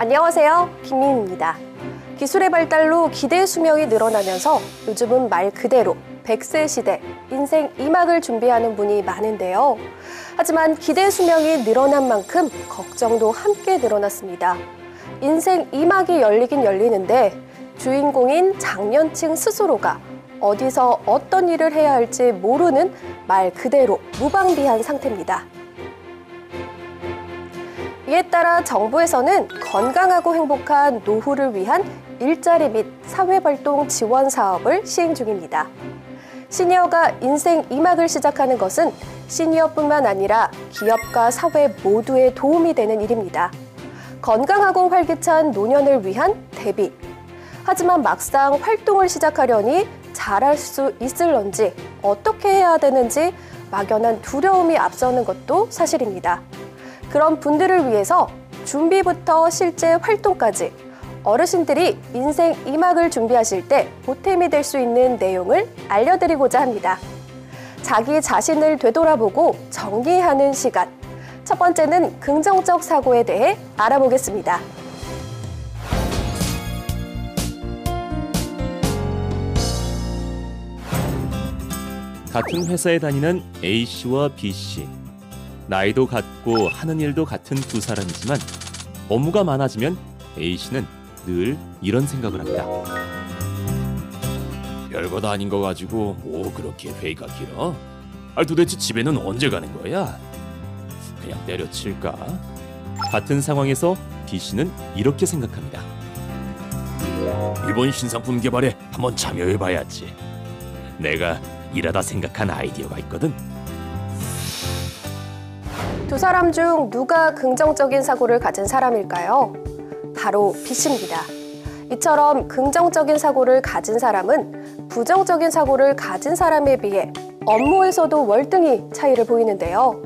안녕하세요, 김민입니다. 기술의 발달로 기대 수명이 늘어나면서 요즘은 말 그대로 100세 시대, 인생 2막을 준비하는 분이 많은데요. 하지만 기대 수명이 늘어난 만큼 걱정도 함께 늘어났습니다. 인생 2막이 열리긴 열리는데 주인공인 장년층 스스로가 어디서 어떤 일을 해야 할지 모르는 말 그대로 무방비한 상태입니다. 이에 따라 정부에서는 건강하고 행복한 노후를 위한 일자리 및 사회활동 지원 사업을 시행 중입니다. 시니어가 인생 2막을 시작하는 것은 시니어뿐만 아니라 기업과 사회 모두에 도움이 되는 일입니다. 건강하고 활기찬 노년을 위한 대비. 하지만 막상 활동을 시작하려니 잘할 수 있을런지, 어떻게 해야 되는지 막연한 두려움이 앞서는 것도 사실입니다. 그런 분들을 위해서 준비부터 실제 활동까지 어르신들이 인생 2막을 준비하실 때 보탬이 될 수 있는 내용을 알려드리고자 합니다. 자기 자신을 되돌아보고 정리하는 시간. 첫 번째는 긍정적 사고에 대해 알아보겠습니다. 같은 회사에 다니는 A씨와 B씨. 나이도 같고 하는 일도 같은 두 사람이지만 업무가 많아지면 A씨는 늘 이런 생각을 합니다. 별것 아닌 거 가지고 뭐 그렇게 회의가 길어? 도대체 집에는 언제 가는 거야? 그냥 때려칠까? 같은 상황에서 B씨는 이렇게 생각합니다. 이번 신상품 개발에 한번 참여해봐야지. 내가 일하다 생각한 아이디어가 있거든. 두 사람 중 누가 긍정적인 사고를 가진 사람일까요? 바로 B씨입니다. 이처럼 긍정적인 사고를 가진 사람은 부정적인 사고를 가진 사람에 비해 업무에서도 월등히 차이를 보이는데요.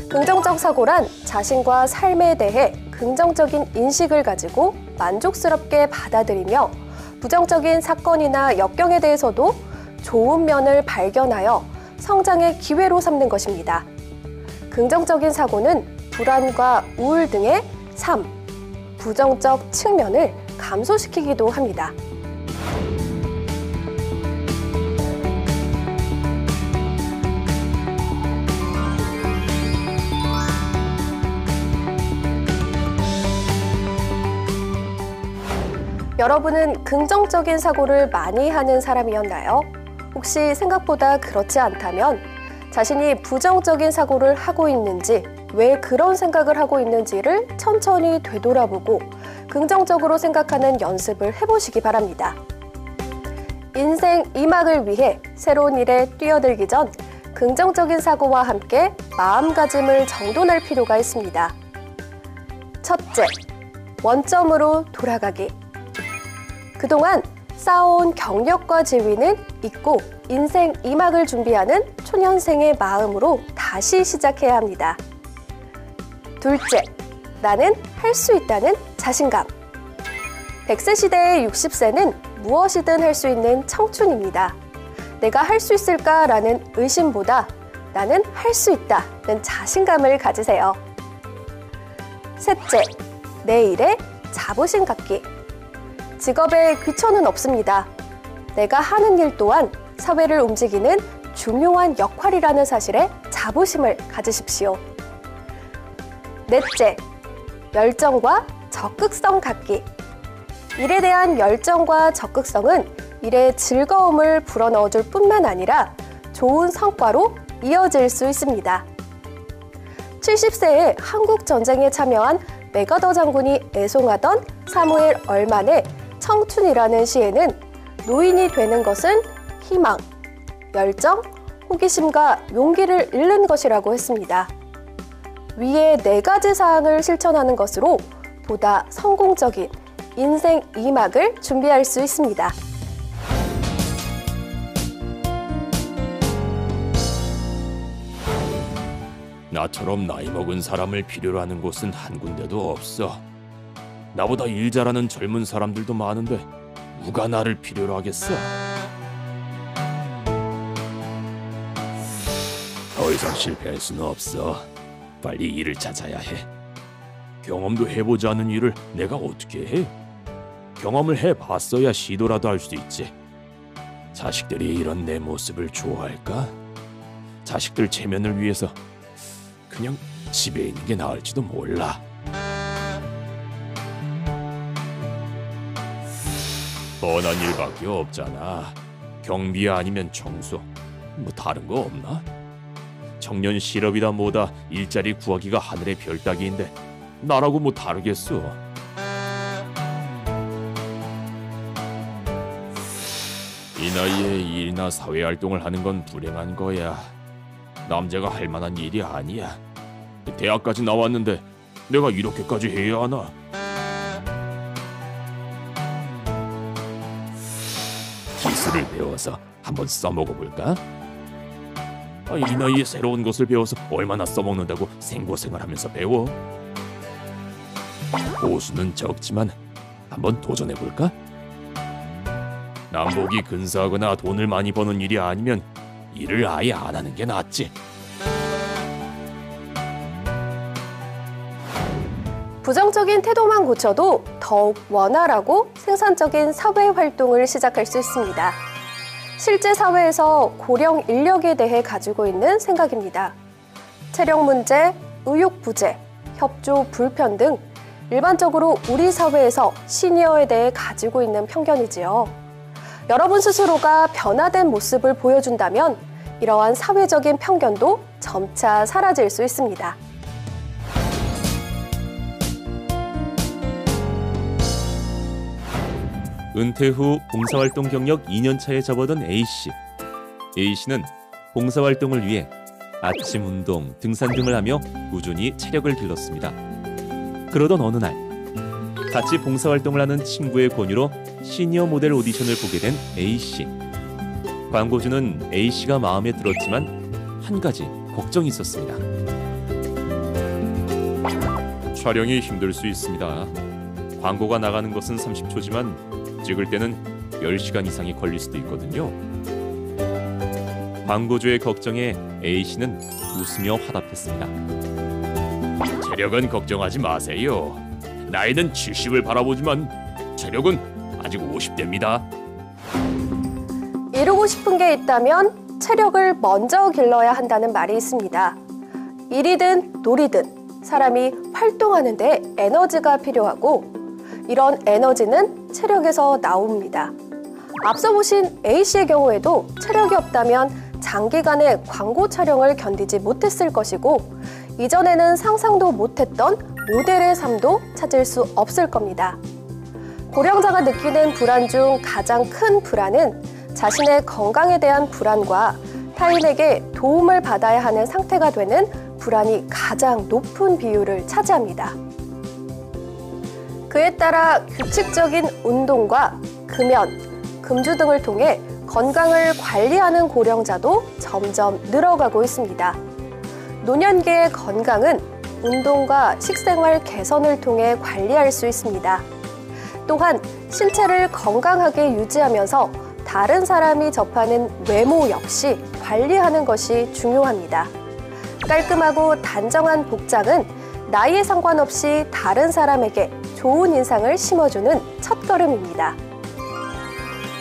긍정적 사고란 자신과 삶에 대해 긍정적인 인식을 가지고 만족스럽게 받아들이며 부정적인 사건이나 역경에 대해서도 좋은 면을 발견하여 성장의 기회로 삼는 것입니다. 긍정적인 사고는 불안과 우울 등의 삶, 부정적 측면을 감소시키기도 합니다. 여러분은 긍정적인 사고를 많이 하는 사람이었나요? 혹시 생각보다 그렇지 않다면 자신이 부정적인 사고를 하고 있는지, 왜 그런 생각을 하고 있는지를 천천히 되돌아보고 긍정적으로 생각하는 연습을 해보시기 바랍니다. 인생 2막을 위해 새로운 일에 뛰어들기 전 긍정적인 사고와 함께 마음가짐을 정돈할 필요가 있습니다. 첫째, 원점으로 돌아가기. 그동안 쌓아온 경력과 지위는 잊고 인생 2막을 준비하는 초년생의 마음으로 다시 시작해야 합니다. 둘째, 나는 할 수 있다는 자신감. 100세 시대의 60세는 무엇이든 할 수 있는 청춘입니다. 내가 할 수 있을까라는 의심보다 나는 할 수 있다는 자신감을 가지세요. 셋째, 내 일에 자부심 갖기. 직업에 귀천은 없습니다. 내가 하는 일 또한 사회를 움직이는 중요한 역할이라는 사실에 자부심을 가지십시오. 넷째, 열정과 적극성 갖기. 일에 대한 열정과 적극성은 일의 즐거움을 불어넣어줄 뿐만 아니라 좋은 성과로 이어질 수 있습니다. 70세에 한국전쟁에 참여한 맥어더 장군이 애송하던 사무엘 얼만의 청춘이라는 시에는 노인이 되는 것은 희망, 열정, 호기심과 용기를 잃는 것이라고 했습니다. 위의 4가지 사항을 실천하는 것으로 보다 성공적인 인생 2막을 준비할 수 있습니다. 나처럼 나이 먹은 사람을 필요로 하는 곳은 한 군데도 없어. 나보다 일 잘하는 젊은 사람들도 많은데 누가 나를 필요로 하겠어? 더 이상 실패할 수는 없어. 빨리 일을 찾아야 해. 경험도 해보지 않은 일을 내가 어떻게 해? 경험을 해봤어야 시도라도 할 수 있지. 자식들이 이런 내 모습을 좋아할까? 자식들 체면을 위해서 그냥 집에 있는 게 나을지도 몰라. 뻔한 일밖에 없잖아. 경비 아니면 청소. 뭐 다른 거 없나? 청년 실업이다 뭐다 일자리 구하기가 하늘의 별 따기인데 나라고 뭐 다르겠어. 이 나이에 일이나 사회활동을 하는 건 불행한 거야. 남자가 할 만한 일이 아니야. 대학까지 나왔는데 내가 이렇게까지 해야 하나? 기술을 배워서 한번 써먹어 볼까? 이 나이에 새로운 것을 배워서 얼마나 써먹는다고 생고생을 하면서 배워? 보수는 적지만 한번 도전해 볼까? 남복이 근사하거나 돈을 많이 버는 일이 아니면 일을 아예 안 하는 게 낫지. 부정적인 태도만 고쳐도 더욱 원활하고 생산적인 사회 활동을 시작할 수 있습니다. 실제 사회에서 고령 인력에 대해 가지고 있는 생각입니다. 체력 문제, 의욕 부재, 협조 불편 등 일반적으로 우리 사회에서 시니어에 대해 가지고 있는 편견이지요. 여러분 스스로가 변화된 모습을 보여준다면 이러한 사회적인 편견도 점차 사라질 수 있습니다. 은퇴 후 봉사활동 경력 2년 차에 접어든 A씨. A씨는 봉사활동을 위해 아침 운동, 등산 등을 하며 꾸준히 체력을 길렀습니다. 그러던 어느 날 같이 봉사활동을 하는 친구의 권유로 시니어 모델 오디션을 보게 된 A씨. 광고주는 A씨가 마음에 들었지만 한 가지 걱정이 있었습니다. 촬영이 힘들 수 있습니다. 광고가 나가는 것은 30초지만 찍을 때는 10시간 이상이 걸릴 수도 있거든요. 광고주의 걱정에 A씨는 웃으며 화답했습니다. 체력은 걱정하지 마세요. 나이는 70을 바라보지만 체력은 아직 50대입니다. 이루고 싶은 게 있다면 체력을 먼저 길러야 한다는 말이 있습니다. 일이든 놀이든 사람이 활동하는 데 에너지가 필요하고 이런 에너지는 체력에서 나옵니다. 앞서 보신 A씨의 경우에도 체력이 없다면 장기간의 광고 촬영을 견디지 못했을 것이고 이전에는 상상도 못했던 모델의 삶도 찾을 수 없을 겁니다. 고령자가 느끼는 불안 중 가장 큰 불안은 자신의 건강에 대한 불안과 타인에게 도움을 받아야 하는 상태가 되는 불안이 가장 높은 비율을 차지합니다. 그에 따라 규칙적인 운동과 금연, 금주 등을 통해 건강을 관리하는 고령자도 점점 늘어가고 있습니다. 노년기의 건강은 운동과 식생활 개선을 통해 관리할 수 있습니다. 또한 신체를 건강하게 유지하면서 다른 사람이 접하는 외모 역시 관리하는 것이 중요합니다. 깔끔하고 단정한 복장은 나이에 상관없이 다른 사람에게 좋은 인상을 심어주는 첫걸음입니다.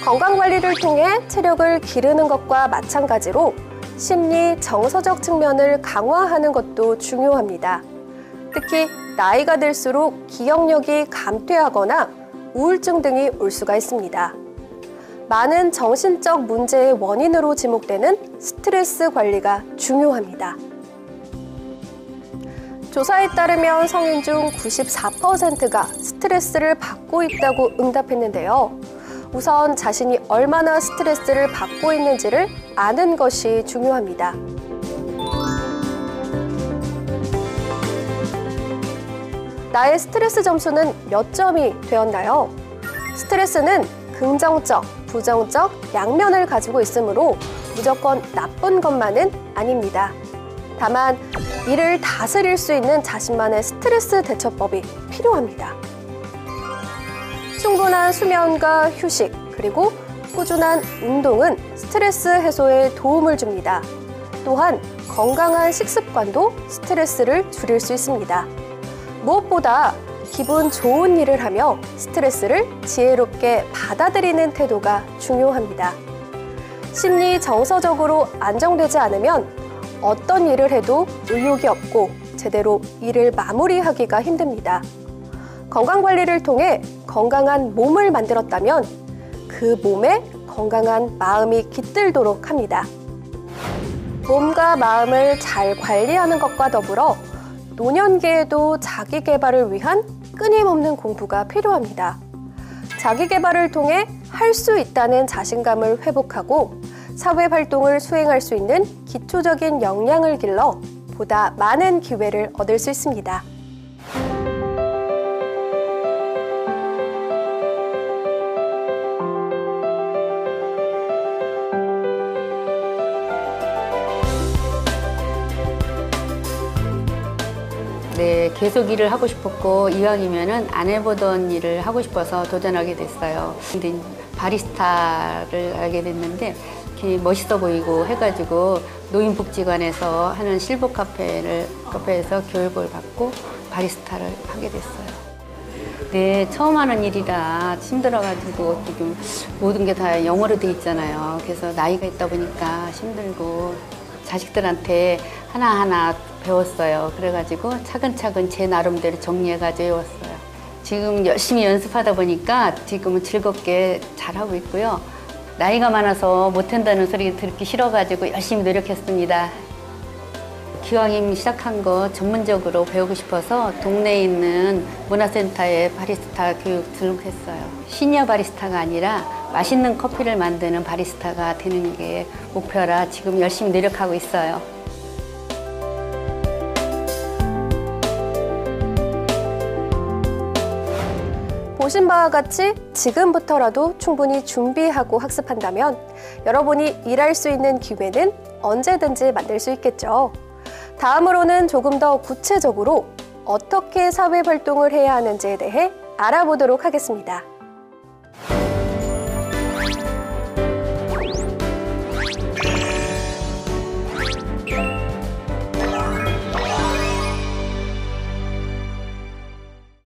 건강관리를 통해 체력을 기르는 것과 마찬가지로 심리, 정서적 측면을 강화하는 것도 중요합니다. 특히 나이가 들수록 기억력이 감퇴하거나 우울증 등이 올 수가 있습니다. 많은 정신적 문제의 원인으로 지목되는 스트레스 관리가 중요합니다. 조사에 따르면 성인 중 94%가 스트레스를 받고 있다고 응답했는데요. 우선 자신이 얼마나 스트레스를 받고 있는지를 아는 것이 중요합니다. 나의 스트레스 점수는 몇 점이 되었나요? 스트레스는 긍정적, 부정적 양면을 가지고 있으므로 무조건 나쁜 것만은 아닙니다. 다만 이를 다스릴 수 있는 자신만의 스트레스 대처법이 필요합니다. 충분한 수면과 휴식, 그리고 꾸준한 운동은 스트레스 해소에 도움을 줍니다. 또한 건강한 식습관도 스트레스를 줄일 수 있습니다. 무엇보다 기분 좋은 일을 하며 스트레스를 지혜롭게 받아들이는 태도가 중요합니다. 심리 정서적으로 안정되지 않으면 어떤 일을 해도 의욕이 없고 제대로 일을 마무리하기가 힘듭니다. 건강관리를 통해 건강한 몸을 만들었다면 그 몸에 건강한 마음이 깃들도록 합니다. 몸과 마음을 잘 관리하는 것과 더불어 노년기에도 자기 개발을 위한 끊임없는 공부가 필요합니다. 자기 개발을 통해 할 수 있다는 자신감을 회복하고 사회 활동을 수행할 수 있는 기초적인 역량을 길러 보다 많은 기회를 얻을 수 있습니다. 네, 계속 일을 하고 싶었고 이왕이면은 안 해보던 일을 하고 싶어서 도전하게 됐어요. 근데 바리스타를 알게 됐는데 이렇게 멋있어 보이고 해가지고 노인복지관에서 하는 실버 카페에서 교육을 받고 바리스타를 하게 됐어요. 네, 처음 하는 일이라 힘들어가지고 지금 모든 게 다 영어로 돼 있잖아요. 그래서 나이가 있다 보니까 힘들고 자식들한테 하나하나 배웠어요. 그래가지고 차근차근 제 나름대로 정리해가지고 외웠어요. 지금 열심히 연습하다 보니까 지금은 즐겁게 잘하고 있고요. 나이가 많아서 못한다는 소리 듣기 싫어가지고 열심히 노력했습니다. 기왕이면 시작한 거 전문적으로 배우고 싶어서 동네에 있는 문화센터에 바리스타 교육 등록했어요. 시니어 바리스타가 아니라 맛있는 커피를 만드는 바리스타가 되는 게 목표라 지금 열심히 노력하고 있어요. 보신 바와 같이 지금부터라도 충분히 준비하고 학습한다면 여러분이 일할 수 있는 기회는 언제든지 만들 수 있겠죠. 다음으로는 조금 더 구체적으로 어떻게 사회활동을 해야 하는지에 대해 알아보도록 하겠습니다.